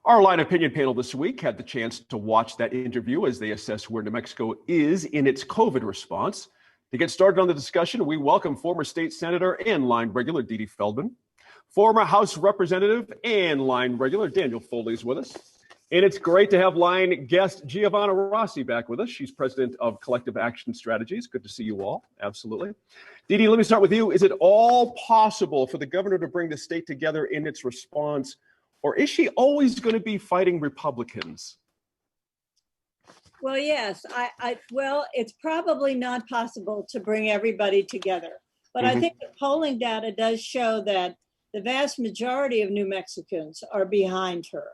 Our Line Opinion panel this week had the chance to watch that interview as they assess where New Mexico is in its COVID response. To get started on the discussion, we welcome former state senator and Line regular Dede Feldman, former House Representative and Line regular Daniel Foley is with us. And it's great to have Line guest Giovanna Rossi back with us. She's president of Collective Action Strategies. Good to see you all. Absolutely. Dede, let me start with you. Is it all possible for the governor to bring the state together in its response, or is she always going to be fighting Republicans? Well, yes. Well, it's probably not possible to bring everybody together. But I think the polling data does show that the vast majority of New Mexicans are behind her.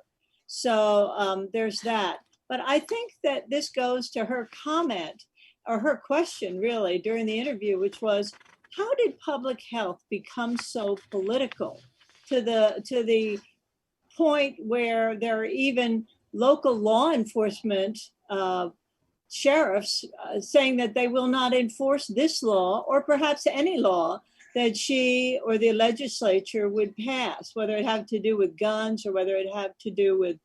So there's that. But I think that this goes to her comment, or her question really, during the interview, which was, how did public health become so political to the point where there are even local law enforcement sheriffs saying that they will not enforce this law or perhaps any law that she or the legislature would pass, whether it have to do with guns or whether it have to do with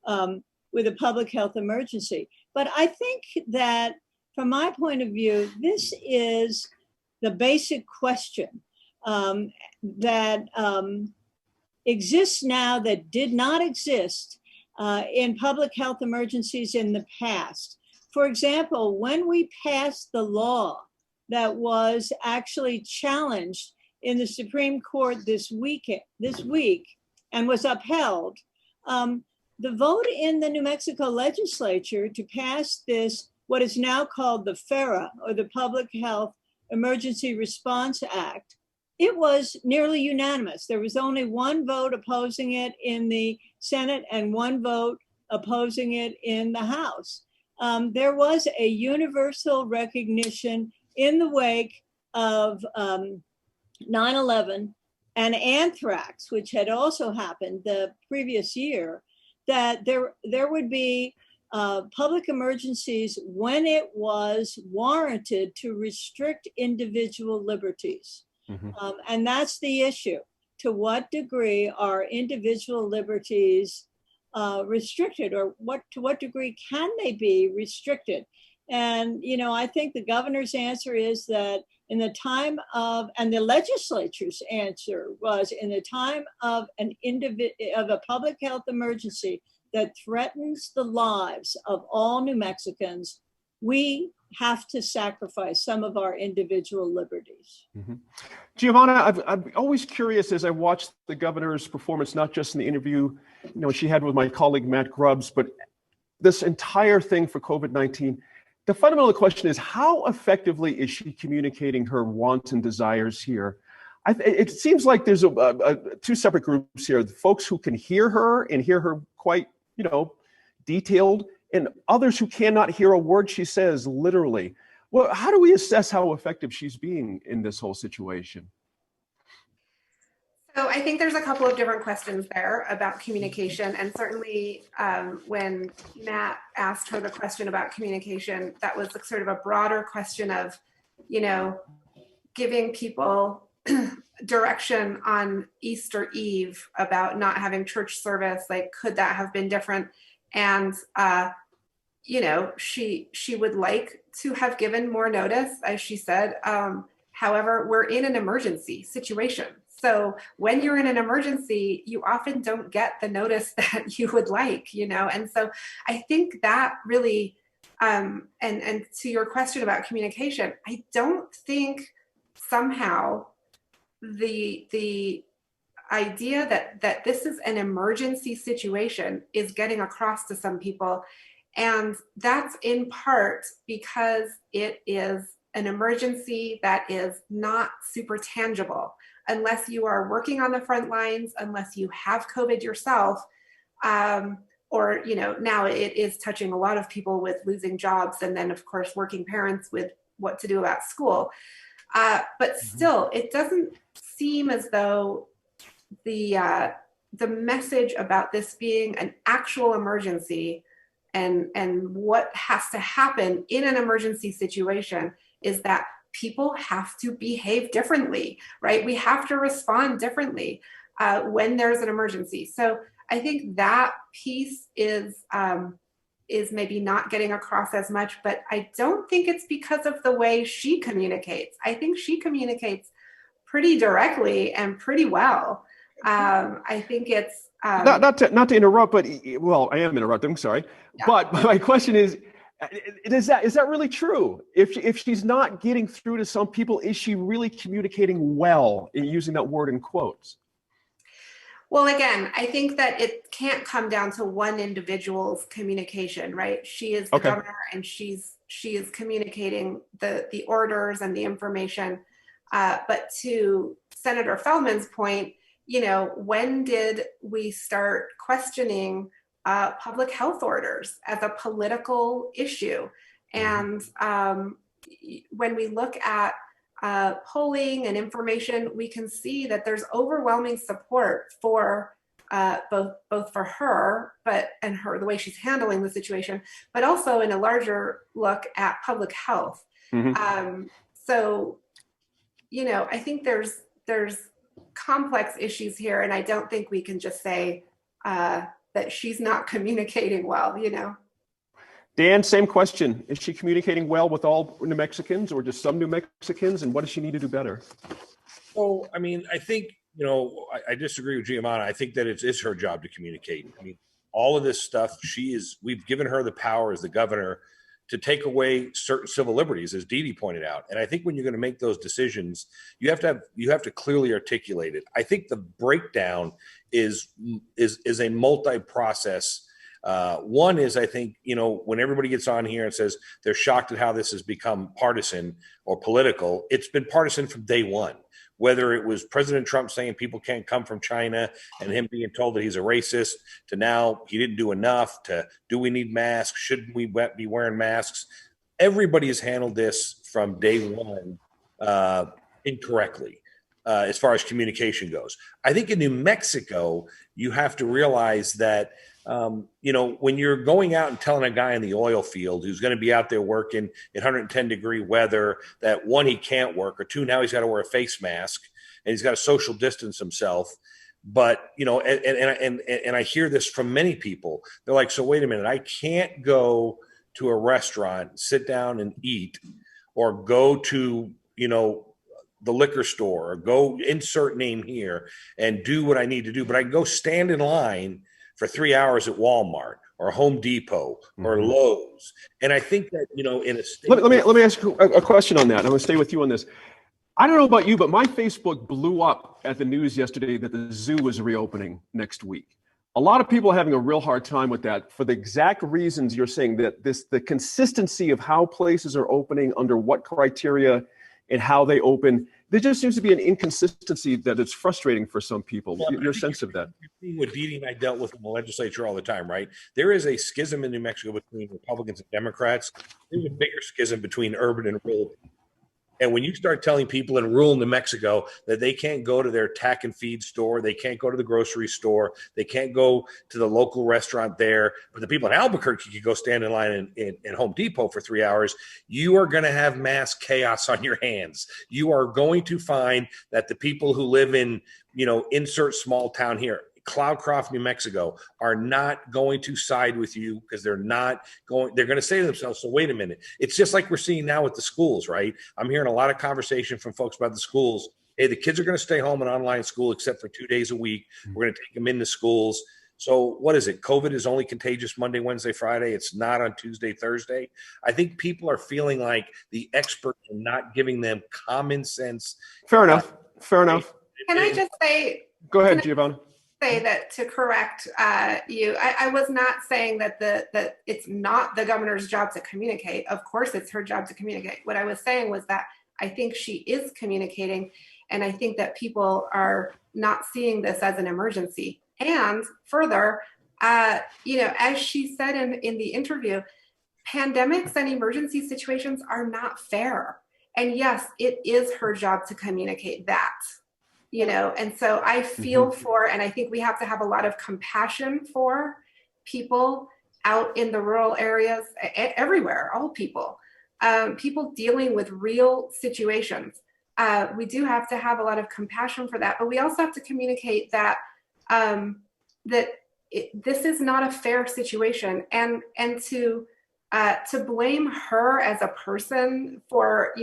a public health emergency. But I think that from my point of view, this is the basic question that exists now that did not exist in public health emergencies in the past. For example, when we passed the law that was actually challenged in the Supreme Court this week and was upheld, the vote in the New Mexico legislature to pass this, what is now called the FERA, or the Public Health Emergency Response Act, it was nearly unanimous. There was only one vote opposing it in the Senate and one vote opposing it in the House. There was a universal recognition in the wake of 9/11 and anthrax, which had also happened the previous year, that there would be public emergencies when it was warranted to restrict individual liberties. And that's the issue. To what degree are individual liberties restricted, or to what degree can they be restricted? And, I think the governor's answer is that in the time of, and the legislature's answer was, in the time of a public health emergency that threatens the lives of all New Mexicans, we have to sacrifice some of our individual liberties. Giovanna, I'm always curious as I watch the governor's performance, not just in the interview she had with my colleague Matt Grubbs, but this entire thing for COVID-19. The fundamental question is, how effectively is she communicating her wants and desires here? It seems like there's two separate groups here: the folks who can hear her and hear her quite, detailed, and others who cannot hear a word she says, literally. Well, how do we assess how effective she's being in this whole situation? So I think there's a couple of different questions there about communication. And certainly when Matt asked her the question about communication, that was sort of a broader question of, giving people direction on Easter Eve about not having church service. Like, could that have been different? And, she would like to have given more notice, as she said. However, we're in an emergency situation. So when you're in an emergency, you often don't get the notice that you would like, And so I think that really, and to your question about communication, I don't think somehow the idea that this is an emergency situation is getting across to some people. And that's in part because it is an emergency that is not super tangible. Unless you are working on the front lines, unless you have COVID yourself, or, now it is touching a lot of people with losing jobs, and then, of course, working parents with what to do about school. But still, it doesn't seem as though the message about this being an actual emergency and what has to happen in an emergency situation is that people have to behave differently, right? We have to respond differently. when there's an emergency. So I think that piece is maybe not getting across as much, but I don't think it's because of the way she communicates. I think she communicates pretty directly and pretty well. I think it's not to interrupt, but well, I am interrupting. Sorry, Yeah. But my question is that really true? If she's not getting through to some people, is she really communicating well, using that word in quotes? Well, again, I think that it can't come down to one individual's communication, right? She is the governor, and she is communicating the orders and the information. But to Senator Feldman's point, when did we start questioning public health orders as a political issue? And when we look at polling and information, we can see that there's overwhelming support for both for her, and the way she's handling the situation, but also in a larger look at public health. So, I think there's complex issues here, and I don't think we can just say that she's not communicating well. Dan, same question. Is she communicating well with all New Mexicans, or just some New Mexicans? And what does she need to do better? So, I mean, I think, I disagree with Giovanna. I think that it's her job to communicate. I mean, all of this stuff, we've given her the power as the governor to take away certain civil liberties, as Dee Dee pointed out. And I think when you're going to make those decisions, you have to clearly articulate it. I think the breakdown is a multi-process. One is, I think, when everybody gets on here and says they're shocked at how this has become partisan or political, it's been partisan from day one. Whether it was President Trump saying people can't come from China and him being told that he's a racist, to now he didn't do enough, to do we need masks? Shouldn't we be wearing masks? Everybody has handled this from day one incorrectly. As far as communication goes, I think in New Mexico, you have to realize that when you're going out and telling a guy in the oil field who's going to be out there working in 110-degree weather that, one, he can't work, or two, now he's got to wear a face mask and he's got to social distance himself. But, and I hear this from many people. They're like, so wait a minute, I can't go to a restaurant, sit down and eat, or go to, the liquor store, or go insert name here and do what I need to do. But I can go stand in line for 3 hours at Walmart or Home Depot or Lowe's. And I think that, in a state. Let me ask you a question on that. I'm going to stay with you on this. I don't know about you, but my Facebook blew up at the news yesterday that the zoo was reopening next week. A lot of people are having a real hard time with that for the exact reasons you're saying, that the consistency of how places are opening, under what criteria, and how they open. There just seems to be an inconsistency that it's frustrating for some people. Well, your sense of that? You're seeing what Dee Dee and I dealt with in the legislature all the time, right? There is a schism in New Mexico between Republicans and Democrats. There's a bigger schism between urban and rural. And when you start telling people in rural New Mexico that they can't go to their tack and feed store, they can't go to the grocery store, they can't go to the local restaurant there, but the people in Albuquerque can go stand in line in Home Depot for 3 hours, you are going to have mass chaos on your hands. You are going to find that the people who live in, insert small town here, Cloudcroft, New Mexico, are not going to side with you, because they're going to say to themselves, so wait a minute. It's just like we're seeing now with the schools, right? I'm hearing a lot of conversation from folks about the schools. Hey, the kids are going to stay home in online school except for 2 days a week. We're going to take them into schools. So what is it? COVID is only contagious Monday, Wednesday, Friday. It's not on Tuesday, Thursday. I think people are feeling like the experts are not giving them common sense. Fair enough. Can I just say? Go ahead, Giovanna. Say that to correct you. I was not saying that that it's not the governor's job to communicate. Of course, it's her job to communicate. What I was saying was that I think she is communicating, and I think that people are not seeing this as an emergency. And further, as she said in the interview, pandemics and emergency situations are not fair. And yes, it is her job to communicate that. And so I feel for, and I think we have to have a lot of compassion for people out in the rural areas, everywhere, all people dealing with real situations. We do have to have a lot of compassion for that, but we also have to communicate that this is not a fair situation, and to blame her as a person for,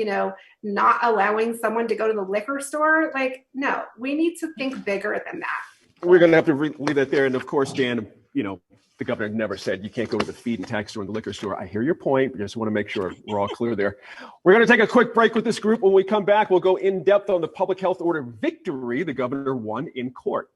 not allowing someone to go to the liquor store, like, no, we need to think bigger than that. We're going to have to leave that there. And of course, Dan, the governor never said you can't go to the feed and tax store and the liquor store. I hear your point. We just want to make sure we're all clear there. We're going to take a quick break with this group. When we come back, we'll go in depth on the public health order victory the governor won in court.